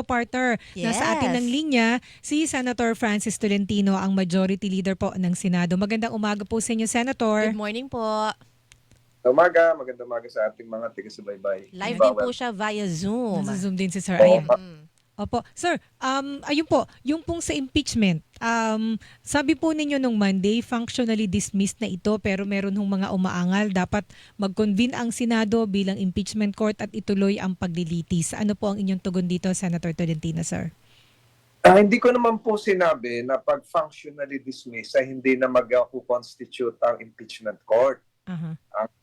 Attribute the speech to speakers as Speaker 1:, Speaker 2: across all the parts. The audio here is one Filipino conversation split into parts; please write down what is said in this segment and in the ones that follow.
Speaker 1: Partner, nasa atin ng
Speaker 2: Yes.
Speaker 1: linya si Senator Francis Tolentino, ang Majority Leader po ng Senado. Magandang umaga po sa inyo,
Speaker 2: Good
Speaker 1: Senator.
Speaker 2: morning po.
Speaker 3: Magandang umaga sa ating mga taga-subaybay.
Speaker 2: Live
Speaker 1: Ayan.
Speaker 2: din po
Speaker 3: Bawal.
Speaker 2: siya via Zoom.
Speaker 1: Nasa-zoom din si Sir.
Speaker 3: Oo,
Speaker 1: Ayan.
Speaker 2: Mm.
Speaker 1: Opo. Sir, ayun po, yung pong sa impeachment, sabi po ninyo nung Monday, functionally dismissed na ito pero meron hong mga umaangal. Dapat mag-convene ang Senado bilang impeachment court at ituloy ang paglilitis. Ano po ang inyong tugon dito, Senator Tolentino, sir?
Speaker 3: Hindi ko naman po sinabi na pag functionally dismissed ay hindi na mag-constitute ang impeachment court.
Speaker 1: Aha.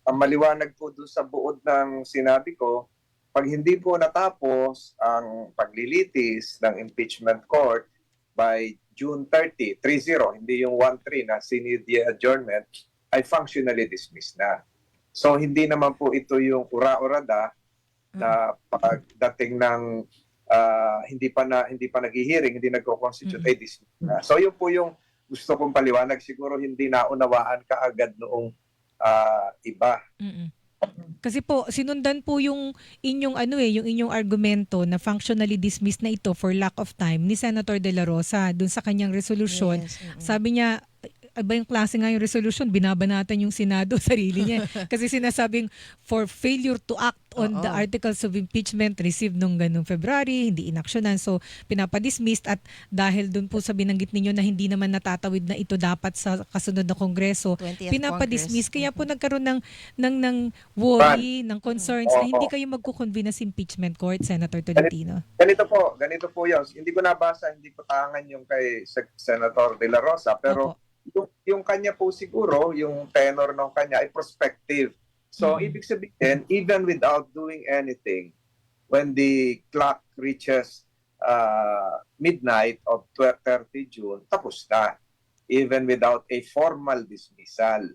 Speaker 3: Ang maliwanag po doon sa buod ng sinabi ko, pag hindi po natapos ang paglilitis ng impeachment court by June 30, 30, hindi yung 1-3 na sinidya adjournment, ay functionally dismissed na. So hindi naman po ito yung ura-urada na pagdating ng hindi pa naghihiring, hindi nagko-constitute ay dismissed na. So yun po yung gusto kong paliwanag. Siguro hindi naunawaan kaagad noong iba.
Speaker 1: Mm-mm. Kasi po sinundan po yung inyong yung inyong argumento na functionally dismissed na ito for lack of time ni Senator De La Rosa dun sa kanyang resolution.
Speaker 2: Yes.
Speaker 1: Sabi niya, iba yung klase nga yung resolution, binabanatan yung Senado, sarili niya. Kasi sinasabing for failure to act on the
Speaker 2: Oo.
Speaker 1: articles of impeachment received nung ganung February, hindi inaksyonan. So, pinapadismissed at dahil dun po sa binanggit ninyo na hindi naman natatawid na ito dapat sa kasunod na Kongreso,
Speaker 2: 20th
Speaker 1: pinapadismiss.
Speaker 2: Congress.
Speaker 1: Kaya po nagkaroon ng worry, ng concerns na hindi kayo magkukonvene sa impeachment court, Senator Tolentino.
Speaker 3: Ganito po yun. Hindi ko nabasa, hindi ko tangan yung kay Senator De La Rosa, pero
Speaker 1: Opo.
Speaker 3: yung kanya po siguro, yung tenor ng kanya ay prospective. So, ibig sabihin, even without doing anything, when the clock reaches midnight of 30 June, tapos na. Even without a formal dismissal,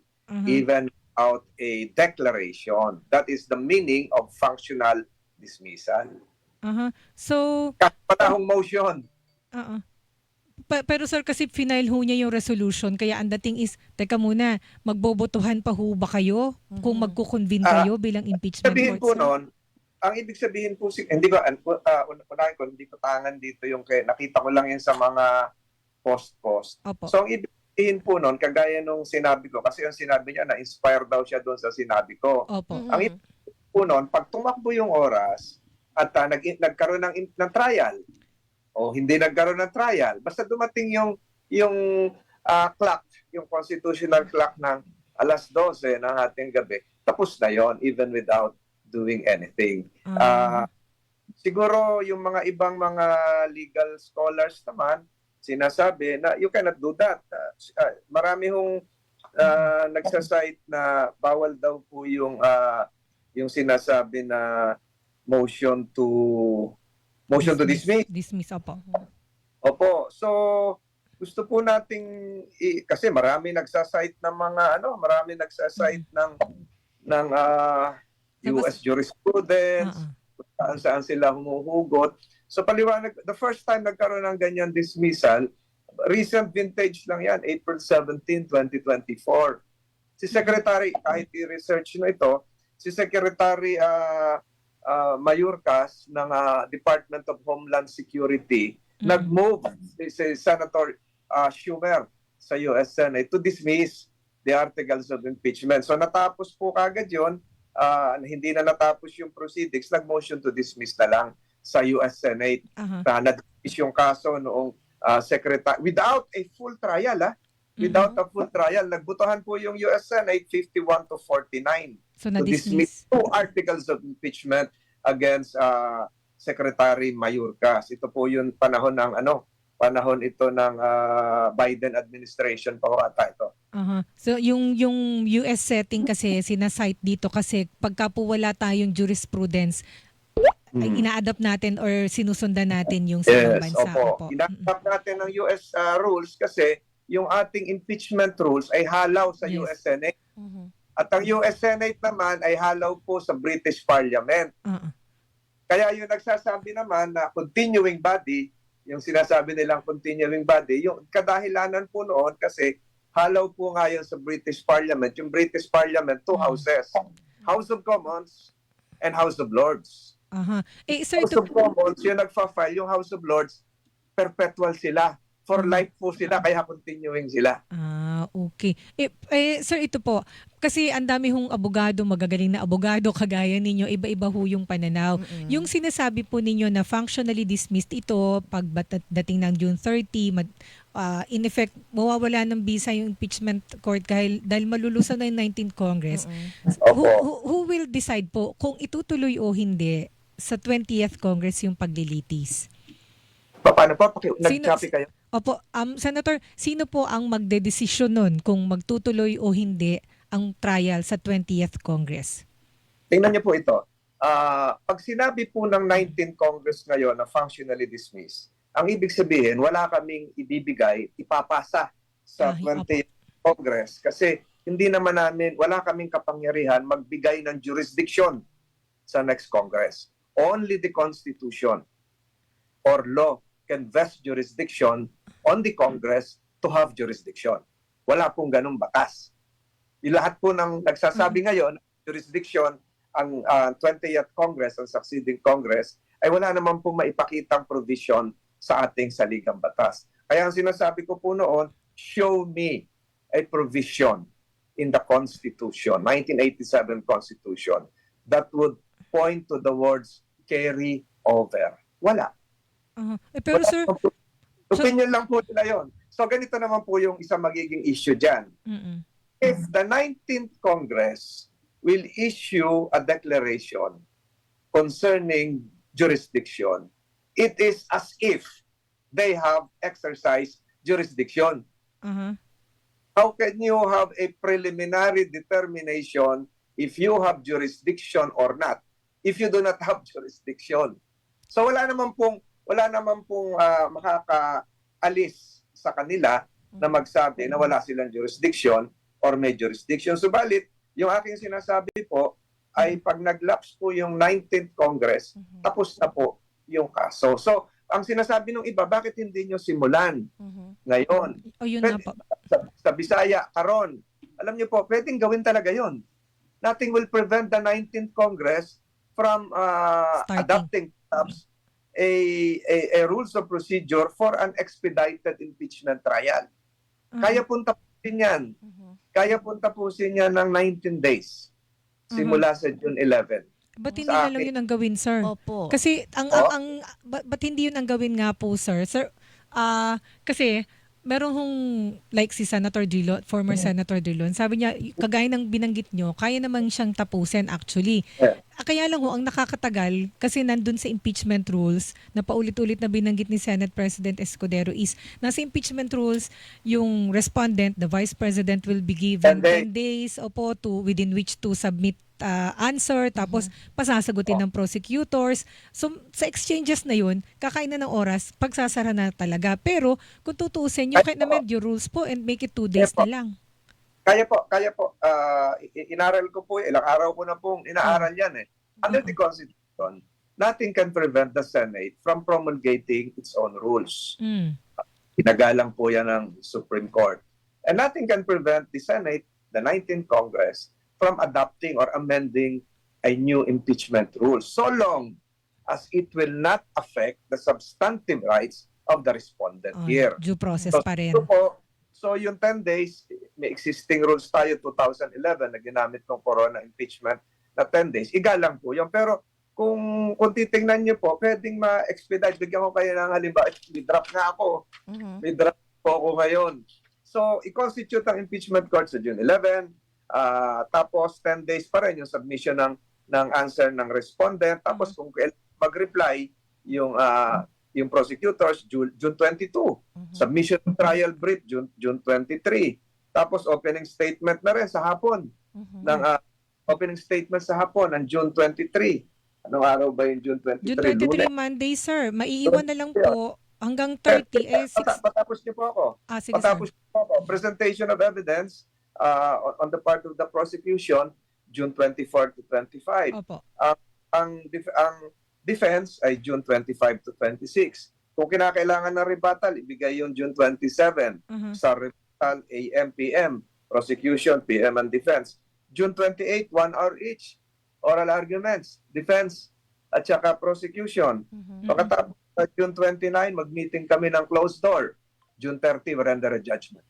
Speaker 3: even without a declaration. That is the meaning of functional dismissal.
Speaker 1: So,
Speaker 3: Panahong motion.
Speaker 1: pero sir, kasi final ho niya yung resolution, kaya ang dating is, teka muna, magbobotohan pa ho ba kayo kung magkukonvene kayo bilang impeachment
Speaker 3: Sabihin
Speaker 1: court,
Speaker 3: po
Speaker 1: sir?
Speaker 3: noon, ang ibig sabihin po, hindi ko, unahin ko, hindi ko tangan dito yung nakita ko lang yun sa mga post-post.
Speaker 1: Opo.
Speaker 3: So, ang ibig sabihin po noon, kagaya nung sinabi ko, kasi ang sinabi niya, na-inspire daw siya doon sa sinabi ko.
Speaker 1: Opo.
Speaker 3: Ang ibig po noon, pag tumakbo yung oras, at nagkaroon ng trial, o hindi nagkaroon ng trial, basta dumating yung clock, yung constitutional clock ng alas 12 ng ating gabi, tapos na yon even without doing anything. Siguro yung mga ibang mga legal scholars naman, sinasabi na you cannot do that. Marami hong nagsasite na bawal daw po yung sinasabi na motion to dismiss.
Speaker 1: Dismiss, opo.
Speaker 3: Opo. So gusto po nating kasi marami nagsasite ng mga marami nagsasite ng US jurisprudence, saan sila humuhugot. So paliwanag, the first time nagkaroon ng ganyan dismissal, recent vintage lang yan, April 17, 2024. Si Secretary, kahit i-research na ito, si Secretary Mayorkas ng Department of Homeland Security, nag-move si Senator Schumer sa US Senate to dismiss the articles of impeachment. So natapos po kagad yun, hindi na natapos yung proceedings, nag-motion to dismiss na lang sa US Senate. Na-dismiss yung kaso noong Secretary, without a full trial, without a full trial, nagbutuhan po yung US Senate 51-49.
Speaker 1: So,
Speaker 3: To dismiss 2 articles of impeachment against Secretary Mayorkas. Ito po yung panahon ito ng Biden administration pa ata ito.
Speaker 1: So yung US setting kasi sinasite dito kasi pagka po wala tayong jurisprudence, ay ina-adapt natin or sinusundan natin yung sa ibang bansa.
Speaker 3: Opo. Ina-adapt natin ng US rules kasi yung ating impeachment rules ay halaw sa US Senate. At ang US Senate naman ay halaw po sa British Parliament. Kaya yung nagsasabi naman na continuing body, yung sinasabi nilang continuing body, yung kadahilanan po noon kasi halaw po nga yun sa British Parliament. Yung British Parliament, 2 houses. House of Commons and House of Lords.
Speaker 1: Aha. Sir,
Speaker 3: House
Speaker 1: ito
Speaker 3: of Commons, yung nagfa-file, yung House of Lords, perpetual sila. For
Speaker 1: Mhm.
Speaker 3: life po sila, kaya continuing sila.
Speaker 1: Okay. Sir, ito po, kasi ang dami hong abogado, magagaling na abogado, kagaya ninyo, iba-iba ho yung pananaw. Yung
Speaker 2: Mm.
Speaker 1: sinasabi po ninyo na functionally dismissed ito, pag dating ng June 30, in effect, mawawala ng bisa yung impeachment court dahil malulusaw na yung 19th Congress.
Speaker 2: Mm.
Speaker 3: Opo.
Speaker 1: Who will decide po kung itutuloy o hindi sa 20th Congress yung paglilitis?
Speaker 3: Paano po?
Speaker 1: Sino,
Speaker 3: Nag-copy kayo?
Speaker 1: Opo, Senator, sino po ang magdedesisyon nun kung magtutuloy o hindi ang trial sa 20th Congress?
Speaker 3: Tingnan niyo po ito. Pag sinabi po ng 19th Congress ngayon na functionally dismissed, ang ibig sabihin, wala kaming ibibigay, ipapasa sa
Speaker 1: Opo.
Speaker 3: 20th Congress kasi hindi naman namin, wala kaming kapangyarihan magbigay ng jurisdiction sa next Congress. Only the Constitution or law can vest jurisdiction on the Congress to have jurisdiction. Wala pong ganung batas. Lahat po ng nagsasabi ngayon, jurisdiction ang 20th Congress, ang succeeding Congress, ay wala naman pong maipakitang provision sa ating saligang batas. Kaya ang sinasabi ko po noon, show me a provision in the Constitution, 1987 Constitution, that would point to the words carry over. Wala.
Speaker 1: Pero sir,
Speaker 3: Opinion lang po nila yun. So ganito naman po yung isang magiging issue dyan.
Speaker 1: mm-mm.
Speaker 3: If the 19th Congress will issue a declaration concerning jurisdiction, it is as if they have exercised jurisdiction.
Speaker 1: Aha.
Speaker 3: How can you have a preliminary determination if you have jurisdiction or not, if you do not have jurisdiction? So wala naman pong makakaalis sa kanila na magsabi na wala silang jurisdiction or may jurisdiction. Subalit, yung aking sinasabi po ay pag nag-lapse po yung 19th Congress, tapos na po yung kaso. So, ang sinasabi ng iba, bakit hindi nyo simulan ngayon?
Speaker 1: O yun na po.
Speaker 3: Sa Bisaya, karon. Alam niyo po, pwedeng gawin talaga yon. Nothing will prevent the 19th Congress from adopting perhaps a rules of procedure for an expedited impeachment trial. Kaya pong tapusin yan. Kaya pong tapusin yan ng 19 days simula sa June 11.
Speaker 1: Ba't hindi
Speaker 3: Sa
Speaker 1: na lang
Speaker 3: akin.
Speaker 1: yun ang gawin, sir?
Speaker 2: Opo.
Speaker 1: Kasi ba't hindi yun ang gawin nga po, sir? Sir, kasi meron hong like si Senator Drilon, former Senator Drilon, sabi niya kagaya ng binanggit nyo, kaya naman siyang tapusin actually.
Speaker 3: Yeah.
Speaker 1: Kaya lang ho, ang nakakatagal kasi nandun sa impeachment rules na paulit-ulit na binanggit ni Senate President Escudero is nasa impeachment rules yung respondent, the Vice President will be given 10 days within which to submit answer, tapos pasasagutin ng prosecutors. So sa exchanges na yun, kakain na ng oras, pagsasara na talaga. Pero kung tutuusin, you can amend your rules po and make it 2 days na lang.
Speaker 3: Kaya po. Inaral ko po, ilang araw ko na pong inaaral yan eh. Under the Constitution, nothing can prevent the Senate from promulgating its own rules. Pinagalang po yan ng Supreme Court. And nothing can prevent the Senate, the 19th Congress, from adopting or amending a new impeachment rule so long as it will not affect the substantive rights of the respondent here.
Speaker 1: Due process pa rin.
Speaker 3: So yung 10 days, may existing rules tayo 2011 na ginamit ng corona impeachment na 10 days. Igalang po yun. Pero kung titingnan niyo po, pwedeng ma-expedite. Bigyan ko kayo ng halimbawa. May draft nga ako. May draft po ako ngayon. So, i-constitute ang impeachment court sa June 11. Tapos 10 days pa rin yung submission ng answer ng respondent. Tapos kung mag-reply yung prosecutors, June 22. Submission of trial brief, June 23. Tapos opening statement na rin sa hapon. Opening statement sa hapon ng June 23. Anong araw ba yung June 23?
Speaker 1: June 23 Monday, sir. Maiiwan na lang po hanggang 30.
Speaker 3: Patapos niyo po ako.
Speaker 1: Sige,
Speaker 3: Patapos
Speaker 1: sir.
Speaker 3: niyo po ako. Presentation of evidence on the part of the prosecution, June 24 to 25.
Speaker 1: Opo.
Speaker 3: Ang defense ay June 25 to 26. Kung kinakailangan ng rebuttal, ibigay yung June 27. Sa rebuttal, AM, PM. Prosecution, PM and defense. June 28, 1 hour each. Oral arguments. Defense, at saka prosecution. Pagkatapos June 29, mag-meeting kami ng closed door. June 30, render a judgment.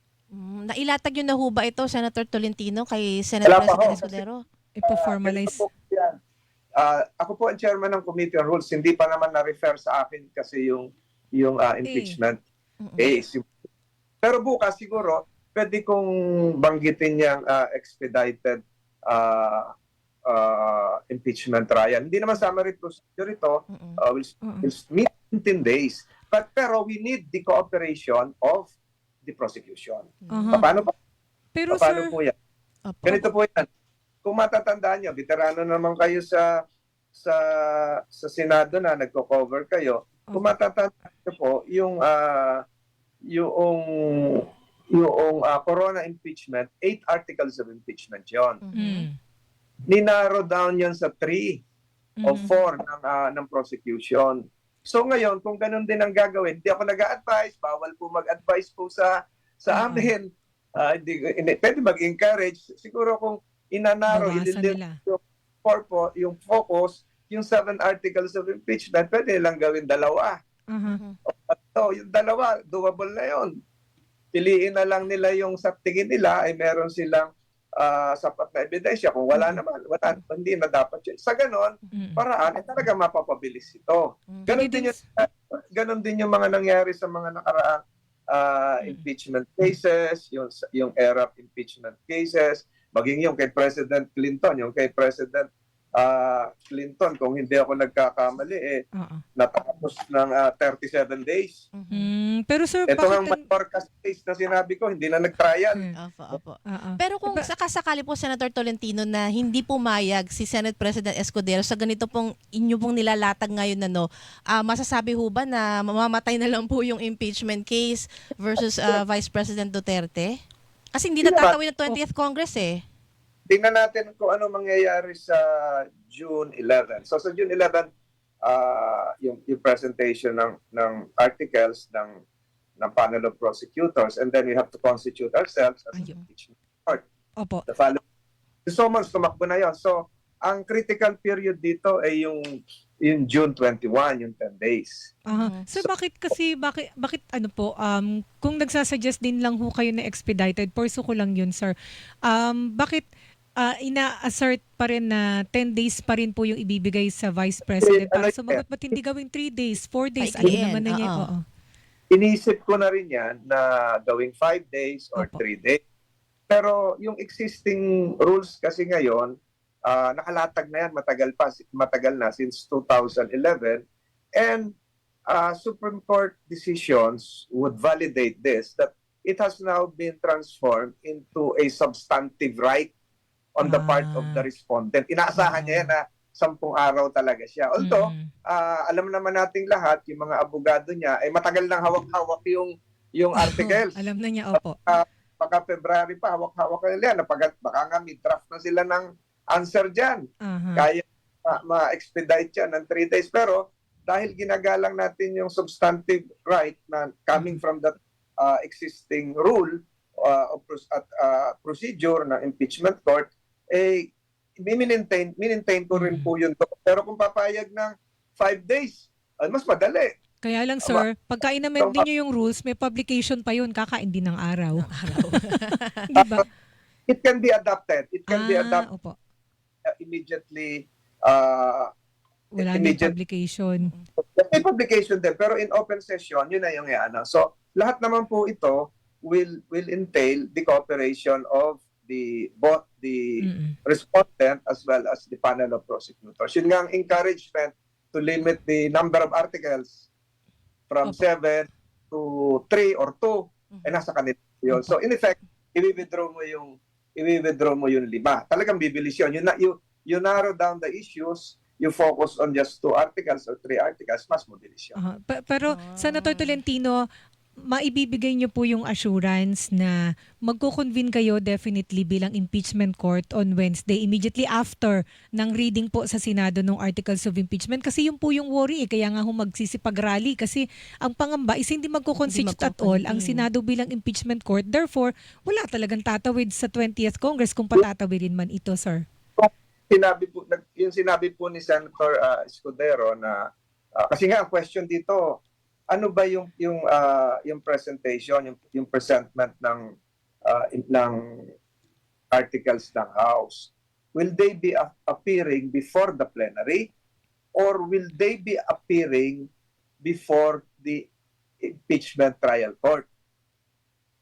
Speaker 2: Nailatag yun na ho ba ito, Senator Tolentino, kay Senate
Speaker 3: Wala pa
Speaker 2: President
Speaker 3: ho,
Speaker 2: Escudero?
Speaker 1: Ipo-formalize.
Speaker 3: Ganito po yan. Ako po ang chairman ng Committee on Rules. Hindi pa naman na-refer sa akin kasi yung impeachment case. Pero bukas siguro, pwede kong banggitin yung expedited impeachment trial. Hindi naman summary procedure ito. We'll meet in 10 days. Pero we need the cooperation of the prosecution. Paano
Speaker 1: Pero
Speaker 3: paano
Speaker 1: sir,
Speaker 3: po yan? Ganito po yan. Kung matatandaan nyo, veterano naman kayo sa Senado na nagko-cover kayo. Kung matatandaan nyo po, yung Corona impeachment, 8 articles of impeachment yon. Ninarrow down yon sa 3 o 4 ng prosecution. So ngayon, kung ganun din ang gagawin, hindi ako nag-a-advise, bawal po mag-advise po sa amin. Hindi, pwede mag-encourage. Siguro kung inanaro,
Speaker 1: nila.
Speaker 3: yung focus, yung 7 articles of impeachment, pwede lang gawin 2. So, yung 2, doable na yon. Piliin na lang nila yung sa tingin nila ay meron silang sapat na ebidensya. Kung wala naman, hindi na dapat yun. Sa ganon, paraan, talaga mapapabilis ito. Ganon din yung mga nangyari sa mga nakaraang impeachment cases, yung era of impeachment cases, maging yung kay President Clinton, yung kay President Clinton, kung hindi ako nagkakamali, natapos ng 37 days.
Speaker 1: Pero sir,
Speaker 3: Ito ang Mayorkas case na sinabi ko, hindi na nag-trial.
Speaker 2: Opo. Pero kung sakasakali po, Senator Tolentino, na hindi pumayag si Senate President Escudero sa ganito pong inyo pong nilalatag ngayon masasabi ho ba na mamamatay na lang po yung impeachment case versus Vice President Duterte? Kasi hindi natatawid ng 20th Congress eh.
Speaker 3: Tingnan natin kung ano mangyayari sa June 11. So sa June 11, yung presentation ng articles ng panel of prosecutors, and then we have to constitute ourselves as an impeachment court.
Speaker 1: Opo.
Speaker 3: The following, so months, tumakbo na yun. So ang critical period dito ay yung June 21, yung 10 days.
Speaker 1: So bakit ano po, kung nagsasuggest din lang ho kayo na expedited, porso ko lang yun, sir. Bakit ina-assert pa rin na 10 days pa rin po yung ibibigay sa Vice President para sumagot, ba't hindi gawing 3 days, 4 days? Ayun naman na niya.
Speaker 3: Inisip ko na rin yan na gawing 5 days or 3 days. Pero yung existing rules kasi ngayon, nakalatag na yan, matagal na since 2011, and Supreme Court decisions would validate this, that it has now been transformed into a substantive right on the part of the respondent. Inaasahan niya yan na 10 araw talaga siya. Although, alam naman nating lahat, yung mga abogado niya, ay matagal nang hawak-hawak yung articles.
Speaker 1: Alam na niya, opo.
Speaker 3: Baka February pa, hawak-hawak nila yan. Baka nga mid-draft na sila ng answer dyan. Kaya ma-expedite yan ng 3 days. Pero dahil ginagalang natin yung substantive right na coming from that existing rule procedure ng impeachment court, minintain ko rin po yun. Pero kung papayag ng 5 days, mas madali.
Speaker 1: Kaya lang, sir, pagka in-amend ninyo yung rules, may publication pa yun, kakain din ng araw. Diba?
Speaker 3: It can be adopted. It can be adopted
Speaker 1: opo.
Speaker 3: Immediately.
Speaker 1: Wala na publication.
Speaker 3: May publication din, pero in open session, yun na yung So, lahat naman po ito will entail the cooperation of both the respondent as well as the panel of prosecutors. Yun nga ang encouragement to limit the number of articles from 7 to 3 or 2, nasa kanila yun. So, in effect, i-withdraw mo yung 5. Talagang bibilis yun. You narrow down the issues, you focus on just 2 articles or 3 articles, mas mabilis yun.
Speaker 1: Pero, Senator Tolentino, maibibigay niyo po yung assurance na magko-convene kayo definitely bilang impeachment court on Wednesday, immediately after ng reading po sa Senado ng articles of impeachment. Kasi yun po yung worry, kaya nga magsisipag-rally kasi ang pangamba is hindi magko-constitute at all ang Senado bilang impeachment court. Therefore, wala talagang tatawid sa 20th Congress kung patatawidin man ito, sir.
Speaker 3: yung sinabi po ni Senator Escudero na kasi nga ang question dito, ano ba yung presentation, yung presentment ng articles ng House? Will they be appearing before the plenary or will they be appearing before the impeachment trial court?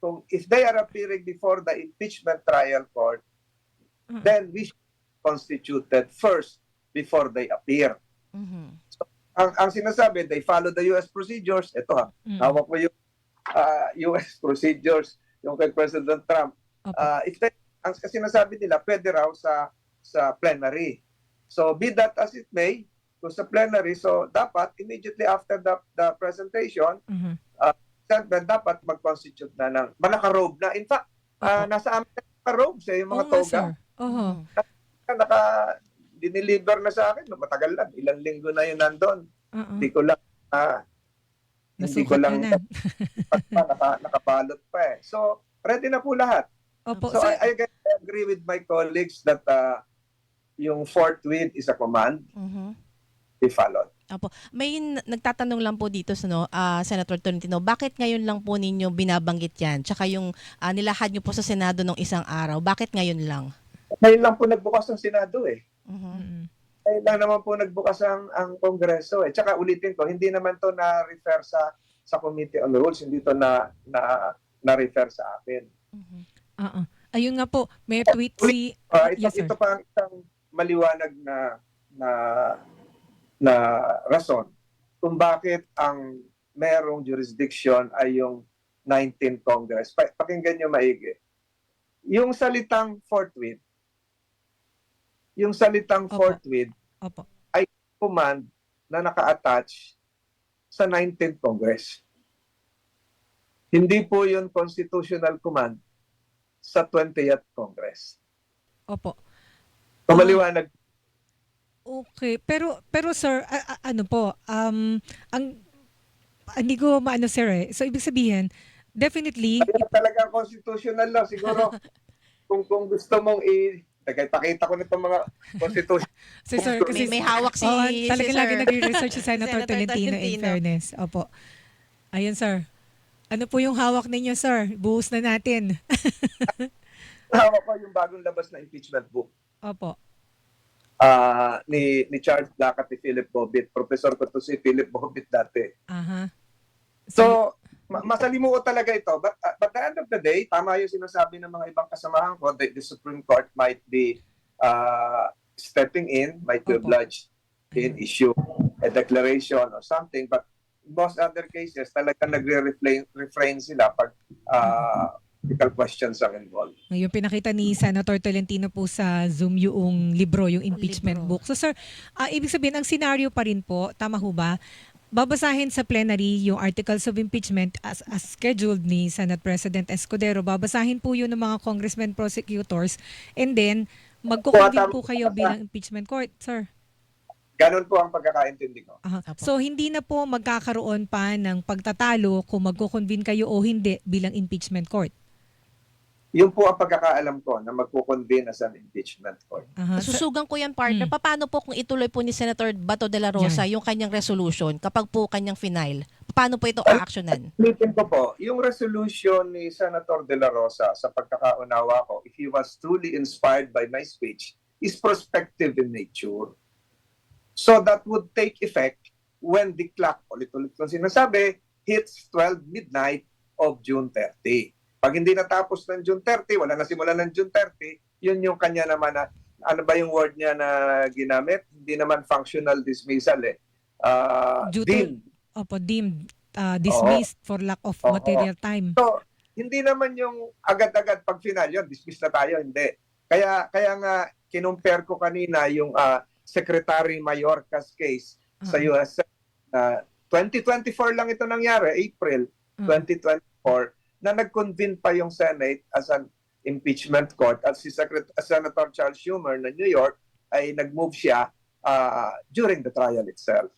Speaker 3: So if they are appearing before the impeachment trial court, then we should be constituted first before they appear.
Speaker 2: Mhm.
Speaker 3: Ang sinasabi, they follow the US procedures. Ito ha, hawak mo yung US procedures, yung kay President Trump.
Speaker 1: Opo.
Speaker 3: Ang sinasabi nila, pwede raw sa plenary. So be that as it may, kung sa plenary, so dapat immediately after the presentation,
Speaker 1: Mhm.
Speaker 3: dapat mag-constitute na ng naka-robe na. In fact,
Speaker 1: Opo.
Speaker 3: nasa amin naka-robe sa yung mga
Speaker 1: Oo nga,
Speaker 3: toga.
Speaker 1: sir. Oho.
Speaker 3: Diniliver na sa akin, matagal lang, ilang linggo na yun nandun.
Speaker 1: Oo.
Speaker 3: Hindi ko lang
Speaker 1: Nasukat nyo na.
Speaker 3: nakabalot pa eh. So, ready na po lahat.
Speaker 1: Opo.
Speaker 3: So,
Speaker 1: Sir,
Speaker 3: I agree with my colleagues that yung forthwith is a command
Speaker 2: Mhm.
Speaker 3: be followed.
Speaker 2: Opo. May nagtatanong lang po dito Senator Tolentino, bakit ngayon lang po ninyo binabanggit yan? Tsaka yung nilahad nyo po sa Senado nung isang araw, bakit ngayon lang?
Speaker 3: Ngayon lang po nagbukas ang Senado eh.
Speaker 2: Mhm.
Speaker 1: mm,
Speaker 3: Ngayon lang naman po nagbukas ang Kongreso eh. Tsaka ulitin ko, hindi naman to na-refer sa Committee on Rules, hindi to na-refer sa akin.
Speaker 2: Mhm.
Speaker 1: oo. Ayun nga po, may tweet si... Yes, sir.
Speaker 3: Ito pa ang isang maliwanag na rason kung bakit ang merong jurisdiction ay yung 19th Congress. Pakinggan nyo maigi. Yung salitang forthwith,
Speaker 1: Opo.
Speaker 3: forthwith,
Speaker 1: Opo.
Speaker 3: command na naka-attach sa 19th Congress. Hindi po yun constitutional command sa 20th Congress.
Speaker 1: Opo.
Speaker 3: Pamaliwanag.
Speaker 1: Okay, pero sir, ano po, hindi ko maano sir eh. So ibig sabihin, definitely,
Speaker 3: Kaya talaga constitutional law. Siguro, kung gusto mong pakita ko nitong mga constitution.
Speaker 1: si sir, kasi
Speaker 2: May hawak si
Speaker 1: Oo,
Speaker 2: si
Speaker 1: talagang
Speaker 2: Sir.
Speaker 1: lagi nagre-research si Senator
Speaker 2: Senator
Speaker 1: Tolentino in
Speaker 2: Tolentino.
Speaker 1: fairness. Opo. Ayun sir. Ano po yung hawak ninyo sir? Buhos na natin.
Speaker 3: Hawak ko yung bagong labas na impeachment book
Speaker 1: Opo.
Speaker 3: ni Charles Black at ni Philip Bobbitt. Professor ko to si Philip Bobbitt dati.
Speaker 1: Aha.
Speaker 3: So, masalimuot talaga ito. But at the end of the day, tama yung sinasabi ng mga ibang kasamahan ko that the Supreme Court might be stepping in, might be
Speaker 1: Opo.
Speaker 3: obliged in issue a declaration or something. But most other cases, talaga nagre-refrain sila pag legal questions ang involved.
Speaker 1: Yung pinakita ni Senator Tolentino po sa Zoom yung libro, yung impeachment
Speaker 2: Libro.
Speaker 1: book. So sir, ibig sabihin, ang scenario pa rin po, tama ho ba? Babasahin sa plenary yung articles of impeachment as scheduled ni Senate President Escudero. Babasahin po yun ng mga congressmen prosecutors and then magkukonvene po kayo bilang impeachment court, sir.
Speaker 3: Ganon po ang pagkakaintindi ko.
Speaker 1: Aha.
Speaker 2: Apo.
Speaker 1: So hindi na po magkakaroon pa ng pagtatalo kung magkukonvene kayo o hindi bilang impeachment court.
Speaker 3: Yun po ang pagkakaalam ko na magkukonvene as an impeachment court.
Speaker 1: Aha.
Speaker 2: Susugan ko yan, partner. Paano po kung ituloy po ni Senator Bato de la Rosa yung kanyang resolution kapag po kanyang final? Paano po ito a-actionan?
Speaker 3: Ulitin ko po, yung resolution ni Senator De La Rosa sa pagkakaunawa ko, if he was truly inspired by my speech, is prospective in nature. So that would take effect when the clock, ulit-ulit kong sinasabi, hits 12 midnight of June 30. Pag hindi natapos ng June 30, wala na simula ng June 30, yun yung kanya naman na, ano ba yung word niya na ginamit? Hindi naman functional dismissal eh.
Speaker 1: Due to-
Speaker 3: Deemed.
Speaker 1: Opo, deemed dismissed for lack of
Speaker 3: Oo.
Speaker 1: material time.
Speaker 3: So, hindi naman yung agad-agad pag final yun, dismiss na tayo, hindi. Kaya nga kinumpare ko kanina yung Secretary Mayorkas case sa US. 2024 lang ito nangyari, April 2024, na nag-convene pa yung Senate as an impeachment court at si Senator Charles Schumer na New York ay nag-move siya during the trial itself.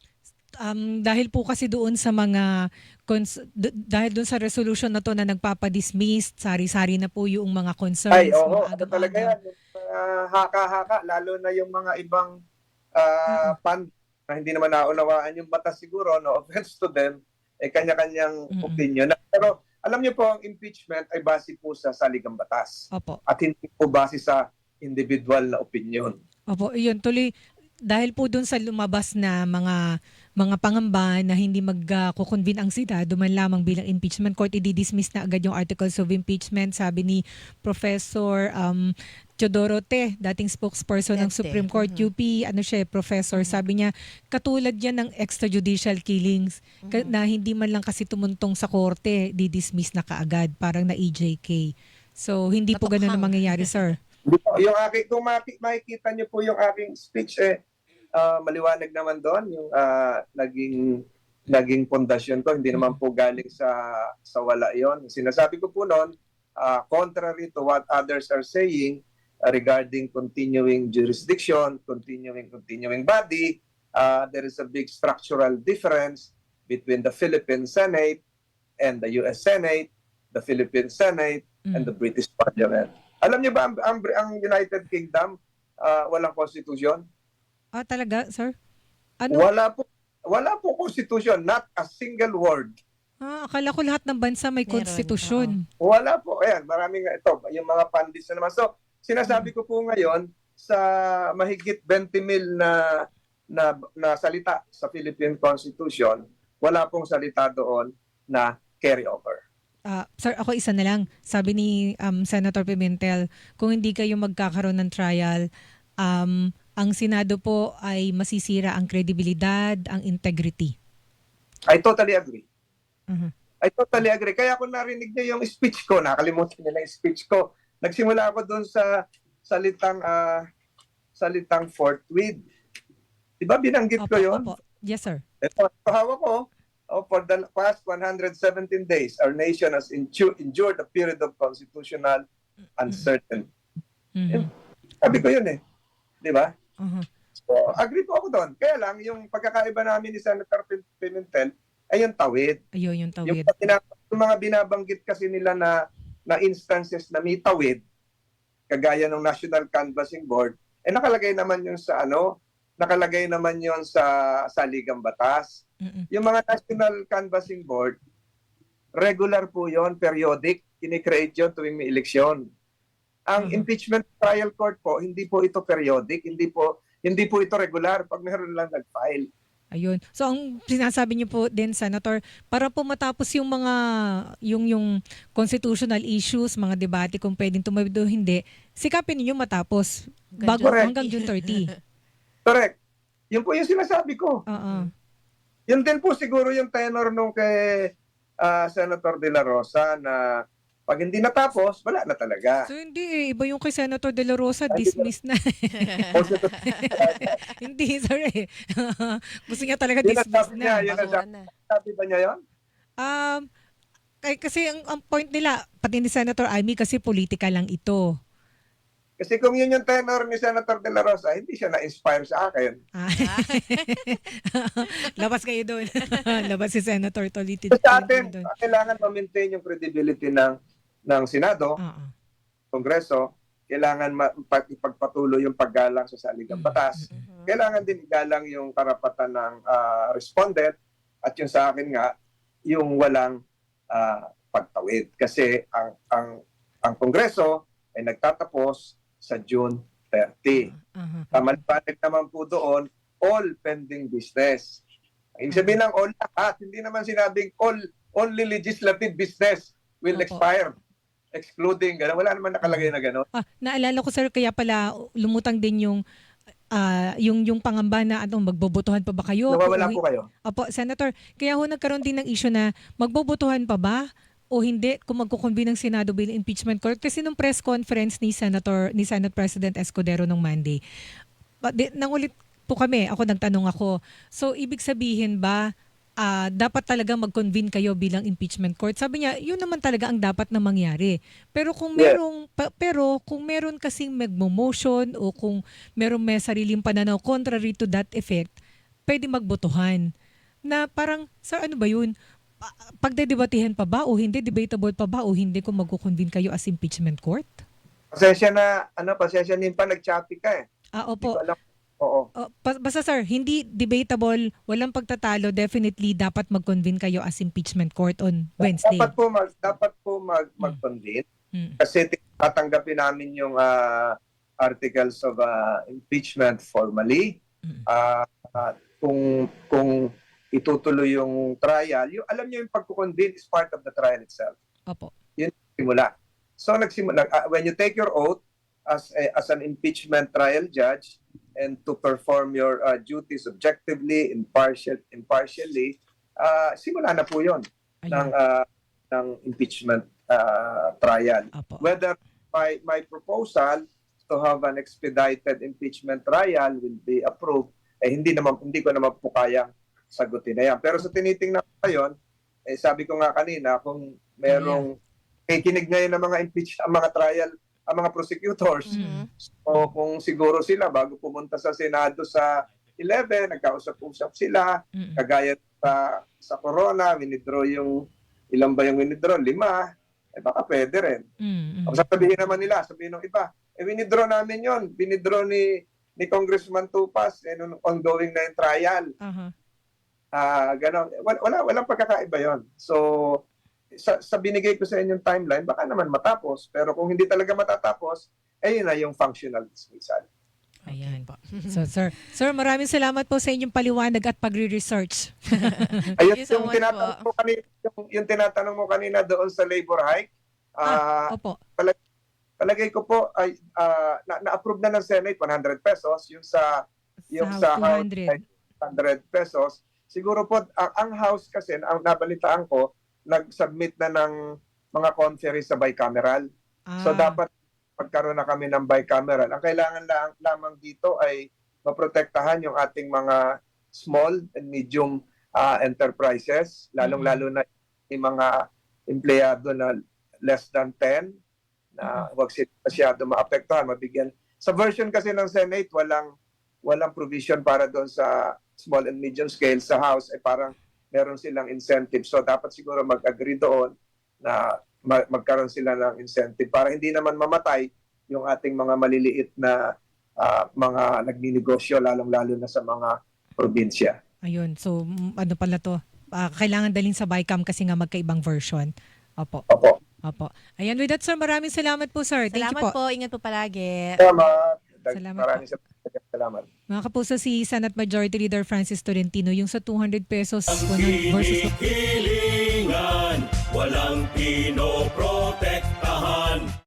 Speaker 1: Dahil po kasi doon sa mga dahil doon sa resolution na to na nagpapadismiss, sari-sari na po yung mga
Speaker 3: Ay,
Speaker 1: concerns,
Speaker 3: oo,
Speaker 1: mga
Speaker 3: ano talaga
Speaker 1: agam-agam.
Speaker 3: yan, yung mga haka-haka, lalo na yung mga ibang
Speaker 1: Mm,
Speaker 3: pan na hindi naman naunawaan yung batas siguro, no offense to them, kanya-kanyang
Speaker 1: mm.
Speaker 3: opinion. Pero alam niyo po, ang impeachment ay base po sa saligang batas
Speaker 1: Opo.
Speaker 3: at hindi po base sa individual na opinion.
Speaker 1: Opo, yun tuloy dahil po doon sa lumabas na mga pangamba na hindi magko-convene ang Senado man lamang bilang impeachment court, i-dismiss na agad yung articles of impeachment, sabi ni Professor Teodoro Te, dating spokesperson ng
Speaker 2: Dente.
Speaker 1: Supreme Court, UP, ano siya, professor, sabi niya katulad yan ng extrajudicial killings na hindi man lang kasi tumuntong sa korte, di-dismiss na kaagad, parang na EJK. So hindi po ganun ang
Speaker 2: Matukhang.
Speaker 1: mangyayari, sir.
Speaker 3: Yung aking, kung makikita niyo po yung aking speech, maliwanag naman doon yung naging pundasyon ko. Hindi naman po galing sa wala yon. Sinasabi ko po noon, contrary to what others are saying regarding continuing jurisdiction, continuing body, there is a big structural difference between the Philippine Senate and the US Senate, the Philippine Senate, and the British Parliament. Alam niyo ba, ang United Kingdom, walang konstitusyon?
Speaker 1: Ah, talaga, sir? Ano?
Speaker 3: Wala po konstitusyon, not a single word.
Speaker 1: Akala ko lahat ng bansa may
Speaker 2: Meron,
Speaker 1: konstitusyon.
Speaker 3: Wala po. Ayan, maraming ito, yung mga pandits na naman. So, sinasabi ko po ngayon sa mahigit 20 mil na salita sa Philippine Constitution, wala pong salita doon na carry over.
Speaker 1: Sir, ako isa na lang. Sabi ni Senator Pimentel, kung hindi kayo magkakaroon ng trial, ang Senado po ay masisira ang kredibilidad, ang integrity.
Speaker 3: I totally agree.
Speaker 1: Mhm.
Speaker 3: I totally agree. Kaya kung narinig niyo yung speech ko, nakalimutan nila yung speech ko. Nagsimula ako doon sa salitang forthwith. Diba binanggit ko
Speaker 1: Opo,
Speaker 3: yon?
Speaker 1: opo. Yes, sir.
Speaker 3: Ito, hawak ko. For the past 117 days, our nation has endured a period of constitutional uncertainty.
Speaker 1: Mhm.
Speaker 3: Sabi ko yun eh. Di ba?
Speaker 1: Mhm.
Speaker 3: So, agree po ako doon. Kaya lang, yung pagkakaiba namin ni Senator Pimentel ay yung tawid.
Speaker 1: Ayun yung
Speaker 3: Yung,
Speaker 1: tawid.
Speaker 3: yung mga binabanggit kasi nila na instances na may tawid, kagaya ng National Canvassing Board, nakalagay naman yun sa saligang batas.
Speaker 1: Mm-mm.
Speaker 3: Yung mga National Canvassing Board, regular po yon, periodic, kini-create yun tuwing may eleksyon. Ang
Speaker 1: Mhm.
Speaker 3: impeachment trial court po, hindi po ito periodic, hindi po ito regular pag meron lang nag-file.
Speaker 1: Ayun. So ang sinasabi niyo po din, Senator, para po matapos yung mga yung constitutional issues, mga debate kung pwedeng tumawid o hindi, sikapin niyo matapos bago
Speaker 3: Correct.
Speaker 1: hanggang June 30.
Speaker 3: Correct. Yun po yung sinasabi ko.
Speaker 1: Oo.
Speaker 3: Yun din po siguro yung tenor nung kay Senator De La Rosa na pag hindi natapos, wala na talaga.
Speaker 1: So hindi eh. Iba yung kay Senator De La Rosa, dismiss na. Hindi, sir eh. Gusto niya talaga
Speaker 3: Yun ang
Speaker 1: dismiss
Speaker 3: sabi niya,
Speaker 1: na.
Speaker 3: yun ang
Speaker 2: Basura na.
Speaker 3: sabi ba niya yun?
Speaker 1: Kasi ang point nila, pati ni Senator Amy, kasi politika lang ito.
Speaker 3: Kasi kung yun yung tenor ni Senator De La Rosa, hindi siya na-inspire sa akin.
Speaker 1: Labas kayo doon. Labas si Senator Toliti.
Speaker 3: So, sa atin, kailangan ma-maintain yung credibility ng Senado,
Speaker 1: Oo.
Speaker 3: Kongreso, kailangan ipagpatuloy yung paggalang sa saligang batas. Kailangan din igalang yung karapatan ng respondent at yung sa akin nga, yung walang pagtawid. Kasi ang Kongreso ay nagtatapos sa June 30. Tamalipanig naman po doon, all pending business. Ibig sabihin ng all lahat, hindi naman sinabing only legislative business will
Speaker 1: Opo.
Speaker 3: expire. Excluding, gano'n. Wala naman nakalagay na gano'n.
Speaker 1: Naalala ko, sir, kaya pala lumutang din yung pangamba na magbobotohan pa ba kayo?
Speaker 3: Nawawala
Speaker 1: O-
Speaker 3: po kayo.
Speaker 1: Opo, Senator, kaya ho nagkaroon din ng issue na magbobotohan pa ba o hindi kung magkukonvene ng Senado bill impeachment court? Kasi nung press conference ni Senate President Escudero nung Monday, nangulit po kami, nagtanong ako. So, ibig sabihin ba, dapat talaga mag-convene kayo bilang impeachment court? Sabi niya, yun naman talaga ang dapat na mangyari. Pero kung meron kasing magmo-motion o kung meron may sariling pananaw contrary to that effect, pwede magbotohan. na parang, sir, ano ba yun? Pagdedebatehan pa ba o hindi? Debatable pa ba o hindi kung magkukonvene kayo as impeachment court?
Speaker 3: Pasensya na, pasensya din pa, nag-choppy ka eh. Hindi
Speaker 1: Opo.
Speaker 3: ko alam. Oo.
Speaker 1: Basta sir, hindi debatable, walang pagtatalo, definitely dapat mag-convene kayo as impeachment court on Wednesday.
Speaker 3: Dapat po mag-convene
Speaker 1: Mm.
Speaker 3: kasi tatanggapin namin yung articles of impeachment formally.
Speaker 1: Mm.
Speaker 3: Kung itutuloy yung trial, alam niyo yung pagko-convene is part of the trial itself.
Speaker 1: Opo.
Speaker 3: Simula. So when you take your oath as an impeachment trial judge and to perform your duties objectively, impartially, simula na po 'yon ng impeachment trial.
Speaker 1: Opo.
Speaker 3: Whether my proposal to have an expedited impeachment trial will be approved, hindi ko naman po kayang sagutin na yan. Pero sa tinitingnan ko ngayon, sabi ko nga kanina, kung merong kikinig ngayon ng mga trial, ang mga prosecutors,
Speaker 2: Mhm.
Speaker 3: o kung siguro sila bago pumunta sa Senado sa 11, nagkausap-usap sila,
Speaker 1: Mm.
Speaker 3: kagaya sa Corona, winidraw yung, ilan ba yung winidraw? 5, baka pwede rin.
Speaker 1: Mm.
Speaker 3: O sabihin naman nila, sabihin ng iba, winidraw namin yon, winidraw ni Congressman Tupas, nung ongoing na yung trial.
Speaker 1: Aha.
Speaker 3: Ganon. Walang pagkakaiba yon. So, sa binigay ko sa inyong timeline, baka naman matapos. Pero kung hindi talaga matatapos, yun na yung functional dismissal.
Speaker 1: Ayan. So sir, maraming salamat po sa inyong paliwanag at pagre-research.
Speaker 3: Ayun,
Speaker 2: you so
Speaker 3: yung
Speaker 2: much
Speaker 3: tinatanong mo kanina, yung tinatanong mo kanina doon sa labor hike,
Speaker 1: Opo.
Speaker 3: palagay ko po ay na-approve na ng Senate 100 pesos, yung sa House
Speaker 1: 200.
Speaker 3: 100 pesos. Siguro po ang House kasi ang nabalitaan ko nag-submit na ng mga conference sa bicameral. So dapat pagkaroon na kami ng bicameral. Ang kailangan lamang dito ay maprotektahan yung ating mga small and medium enterprises, lalong-lalo na yung mga empleyado na less than 10 na huwag sila masyado maapektuhan, mabigyan. Sa version kasi ng Senate, walang provision para doon sa small and medium scale. Sa House ay parang meron silang incentive. So dapat siguro mag-agree doon na magkaroon sila ng incentive para hindi naman mamatay yung ating mga maliliit na mga nagninegosyo, lalong-lalo na sa mga probinsya.
Speaker 1: Ayun. So ano pala to? Kailangan dalhin sa BICAM kasi nga magkaibang version. Opo.
Speaker 3: Opo.
Speaker 1: Opo. Ayan, with that sir, maraming salamat po sir. Thank you
Speaker 2: Salamat
Speaker 1: po.
Speaker 2: po. Ingat po palagi.
Speaker 3: Salamat.
Speaker 1: Salamat
Speaker 3: Maraming salamat.
Speaker 1: Mga kapuso, si Senate Majority Leader Francis Tolentino, yung sa 200 pesos versus
Speaker 4: Hilingan, walang pinopro